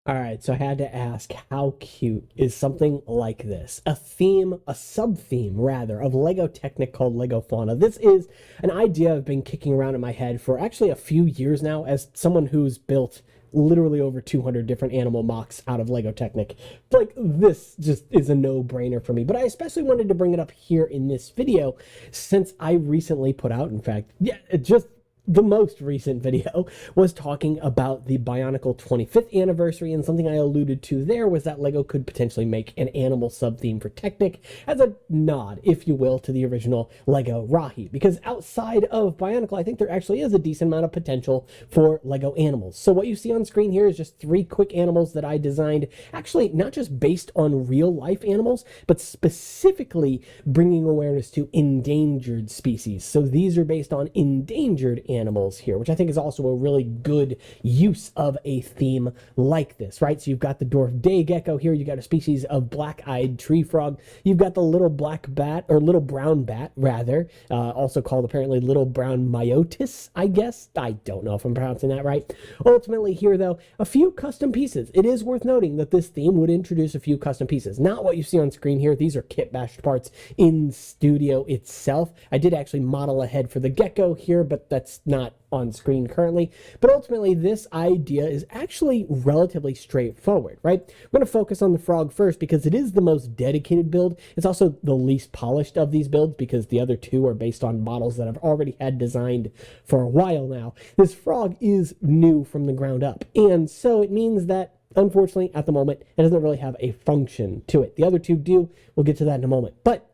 All right, so I had to ask, how cute is something like this? A theme, a sub-theme rather, of Lego Technic called Lego Fauna. This is an idea I've been kicking around in my head for actually a few years now as someone who's built literally over 200 different animal mocks out of Lego Technic. Like, this just is a no-brainer for me, but I especially wanted to bring it up here in this video since I recently put out, in fact, yeah, just the most recent video was talking about the Bionicle 25th anniversary, and something I alluded to there was that Lego could potentially make an animal sub-theme for Technic as a nod, if you will, to the original Lego Rahi. Because outside of Bionicle, I think there actually is a decent amount of potential for Lego animals. So what you see on screen here is just 3 quick animals that I designed, actually not just based on real-life animals, but specifically bringing awareness to endangered species. So these are based on endangered animals here, which I think is also a really good use of a theme like this, right? So you've got the dwarf day gecko here, you got a species of black-eyed tree frog, you've got the little black bat, or little brown bat, rather, also called apparently little brown myotis, I guess. I don't know if I'm pronouncing that right. Ultimately here, though, a few custom pieces. It is worth noting that this theme would introduce a few custom pieces. Not what you see on screen here. These are kit bashed parts in Studio itself. I did actually model a head for the gecko here, but that's not on screen currently. But ultimately, this idea is actually relatively straightforward, right? We're going to focus on the frog first because it is the most dedicated build. It's also the least polished of these builds because the other 2 are based on models that I've already had designed for a while now. This frog is new from the ground up, and so it means that unfortunately, at the moment, it doesn't really have a function to it. The other 2 do. We'll get to that in a moment. But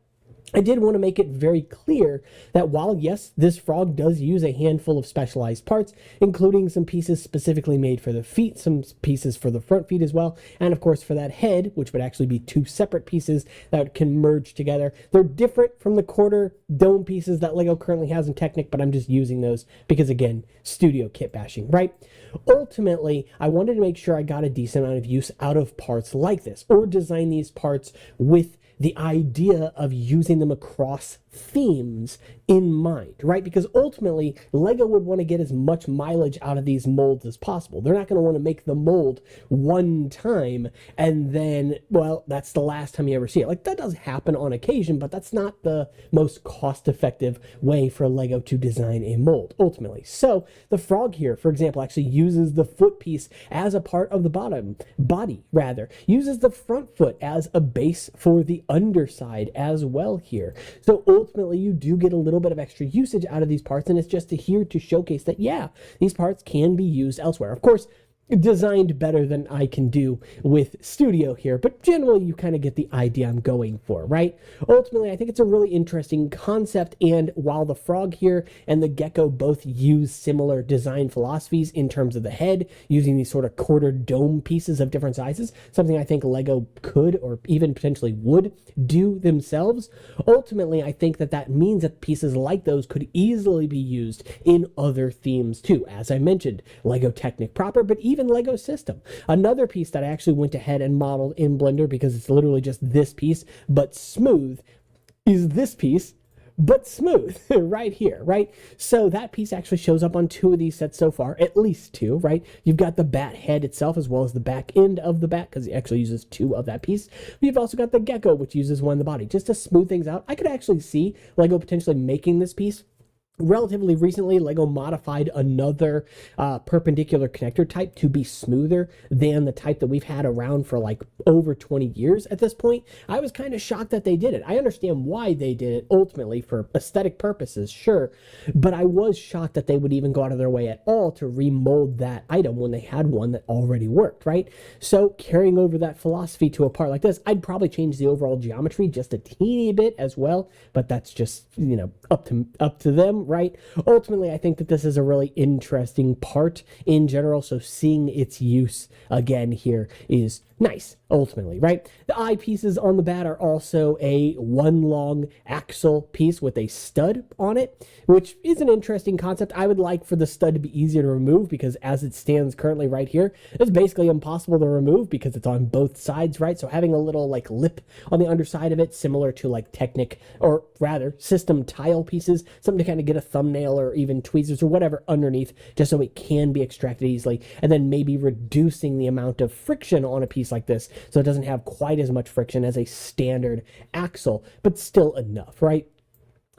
I did want to make it very clear that while, yes, this frog does use a handful of specialized parts, including some pieces specifically made for the feet, some pieces for the front feet as well, and of course for that head, which would actually be 2 separate pieces that can merge together. They're different from the quarter dome pieces that Lego currently has in Technic, but I'm just using those because, again, studio kit bashing, right? Ultimately, I wanted to make sure I got a decent amount of use out of parts like this, or design these parts with the idea of using them across themes in mind, right? Because ultimately, Lego would want to get as much mileage out of these molds as possible. They're not going to want to make the mold one time and then, well, that's the last time you ever see it. Like, that does happen on occasion, but that's not the most cost-effective way for Lego to design a mold, ultimately. So, the frog here, for example, actually uses the foot piece as a part of the body, uses the front foot as a base for the underside as well here. So ultimately you do get a little bit of extra usage out of these parts, and it's just here to showcase that, yeah, these parts can be used elsewhere. Of course, designed better than I can do with Studio here, but generally you kind of get the idea I'm going for, right? Ultimately, I think it's a really interesting concept, and while the frog here and the gecko both use similar design philosophies in terms of the head, using these sort of quarter dome pieces of different sizes, something I think Lego could or even potentially would do themselves, ultimately I think that means that pieces like those could easily be used in other themes too. As I mentioned, Lego Technic proper, but even Lego System. Another piece that I actually went ahead and modeled in Blender because it's literally just this piece, but smooth, is this piece, but smooth right here, right? So that piece actually shows up on 2 of these sets so far, at least 2, right? You've got the bat head itself as well as the back end of the bat because it actually uses 2 of that piece. You've also got the gecko, which uses 1 of the body. Just to smooth things out, I could actually see Lego potentially making this piece. Relatively recently, Lego modified another perpendicular connector type to be smoother than the type that we've had around for like over 20 years at this point. I was kind of shocked that they did it. I understand why they did it ultimately for aesthetic purposes, sure, but I was shocked that they would even go out of their way at all to remold that item when they had one that already worked, right? So carrying over that philosophy to a part like this, I'd probably change the overall geometry just a teeny bit as well, but that's just, you know, up to them, right? Ultimately, I think that this is a really interesting part in general, so seeing its use again here is nice, ultimately, right? The eye pieces on the bat are also a one long axle piece with a stud on it, which is an interesting concept. I would like for the stud to be easier to remove because as it stands currently right here, it's basically impossible to remove because it's on both sides, right? So having a little like lip on the underside of it, similar to like Technic, or rather system tile pieces, something to kind of get a thumbnail or even tweezers or whatever underneath, just so it can be extracted easily, and then maybe reducing the amount of friction on a piece like this so it doesn't have quite as much friction as a standard axle, but still enough, right?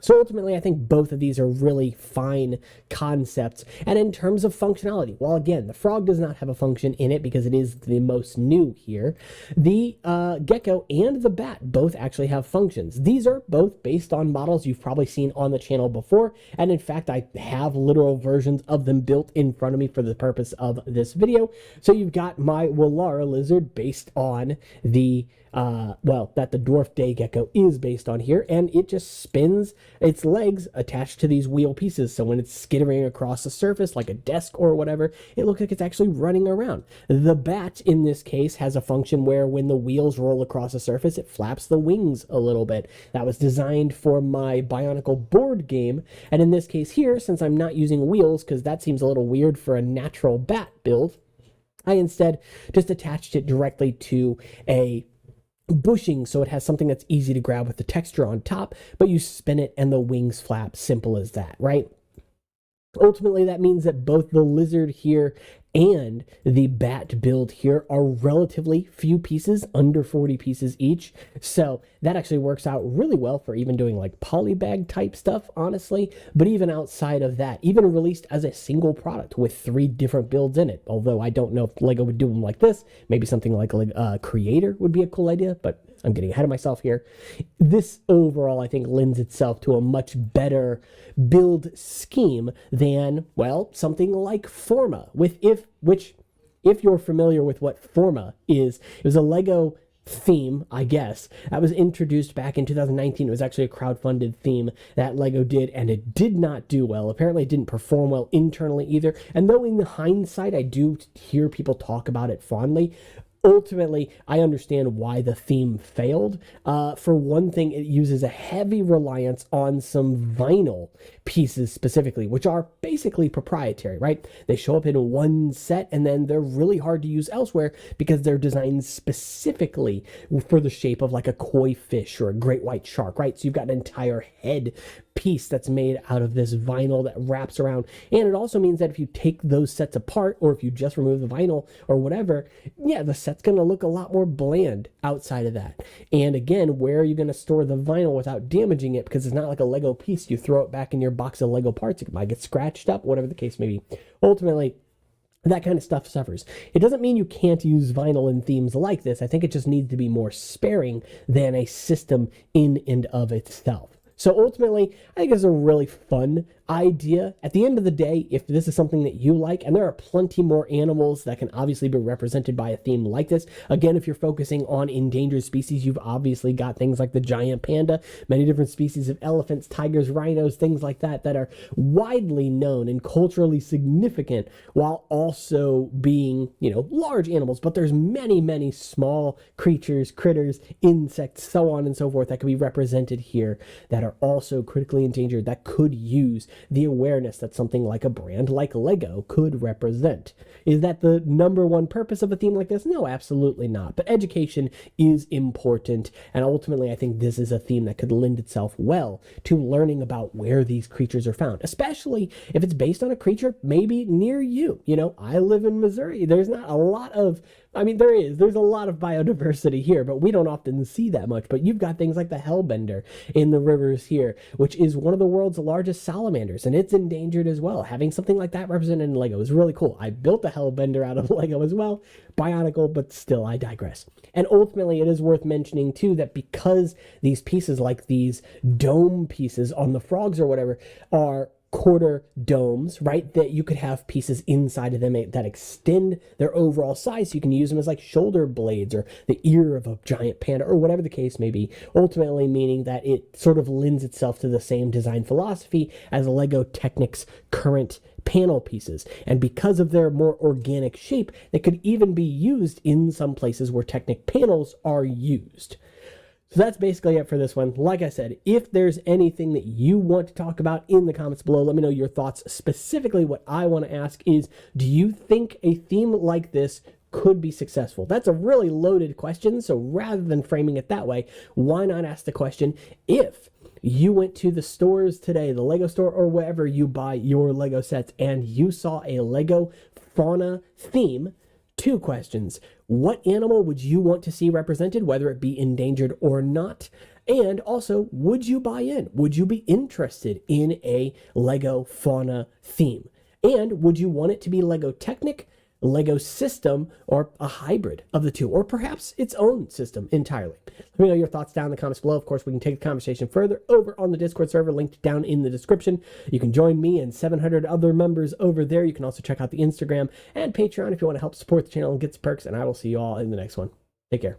So ultimately, I think both of these are really fine concepts. And in terms of functionality, well, again, the frog does not have a function in it because it is the most new here. The gecko and the bat both actually have functions. These are both based on models you've probably seen on the channel before. And in fact, I have literal versions of them built in front of me for the purpose of this video. So you've got my Willara lizard based on the that the dwarf day gecko is based on here, and it just spins its legs attached to these wheel pieces, so when it's skittering across the surface like a desk or whatever, it looks like it's actually running around. The bat in this case has a function where when the wheels roll across the surface, it flaps the wings a little bit. That was designed for my Bionicle board game, and in this case here, since I'm not using wheels because that seems a little weird for a natural bat build, I instead just attached it directly to a bushing, so it has something that's easy to grab with the texture on top, but you spin it and the wings flap, simple as that, right? Ultimately, that means that both the lizard here and the bat build here are relatively few pieces, under 40 pieces each. So that actually works out really well for even doing like polybag type stuff, honestly. But even outside of that, even released as a single product with 3 different builds in it, although I don't know if Lego would do them like this, maybe something like a creator would be a cool idea, but I'm getting ahead of myself here. This overall, I think, lends itself to a much better build scheme than, well, something like Forma. If you're familiar with what Forma is, it was a Lego theme, I guess, that was introduced back in 2019. It was actually a crowdfunded theme that Lego did, and it did not do well. Apparently, it didn't perform well internally either. And though in hindsight, I do hear people talk about it fondly, ultimately, I understand why the theme failed. For one thing, it uses a heavy reliance on some vinyl pieces specifically, which are basically proprietary, right? They show up in one set and then they're really hard to use elsewhere because they're designed specifically for the shape of like a koi fish or a great white shark, right? So you've got an entire head piece that's made out of this vinyl that wraps around. And it also means that if you take those sets apart, or if you just remove the vinyl or whatever, yeah, the set's going to look a lot more bland outside of that. And again, where are you going to store the vinyl without damaging it? Because it's not like a Lego piece. You throw it back in your box of Lego parts, it might get scratched up, whatever the case may be. Ultimately, that kind of stuff suffers. It doesn't mean you can't use vinyl in themes like this. I think it just needs to be more sparing than a system in and of itself. So ultimately, I think it's a really fun idea. At the end of the day, if this is something that you like, and there are plenty more animals that can obviously be represented by a theme like this. Again, if you're focusing on endangered species, you've obviously got things like the giant panda, many different species of elephants, tigers, rhinos, things like that, that are widely known and culturally significant while also being, large animals. But there's many, many small creatures, critters, insects, so on and so forth that can be represented here that are also critically endangered that could use the awareness that something like a brand like Lego could represent. Is that the number one purpose of a theme like this? No, absolutely not. But education is important, and ultimately I think this is a theme that could lend itself well to learning about where these creatures are found, especially if it's based on a creature maybe near you. I live in Missouri. There's not a lot of there's a lot of biodiversity here, but we don't often see that much. But you've got things like the hellbender in the rivers here, which is one of the world's largest salamanders, and it's endangered as well. Having something like that represented in Lego is really cool. I built a hellbender out of Lego as well, Bionicle, but still, I digress. And ultimately, it is worth mentioning too that because these pieces, like these dome pieces on the frogs or whatever, are quarter domes, right? That you could have pieces inside of them that extend their overall size. So you can use them as like shoulder blades or the ear of a giant panda or whatever the case may be. Ultimately meaning that it sort of lends itself to the same design philosophy as Lego Technic's current panel pieces. And because of their more organic shape, they could even be used in some places where Technic panels are used. So that's basically it for this one. Like I said, if there's anything that you want to talk about in the comments below, let me know your thoughts. Specifically, what I want to ask is, do you think a theme like this could be successful? That's a really loaded question, so rather than framing it that way, why not ask the question, if you went to the stores today, the Lego store or wherever you buy your Lego sets, and you saw a Lego fauna theme, 2 questions. What animal would you want to see represented, whether it be endangered or not? And also, would you buy in? Would you be interested in a Lego fauna theme? And would you want it to be Lego Technic, Lego system, or a hybrid of the two, or perhaps its own system entirely? Let me know your thoughts down in the comments below. Of course, we can take the conversation further over on the Discord server, linked down in the description. You can join me and 700 other members over there. You can also check out the Instagram and Patreon if you want to help support the channel and get some perks, and I will see you all in the next one. Take care.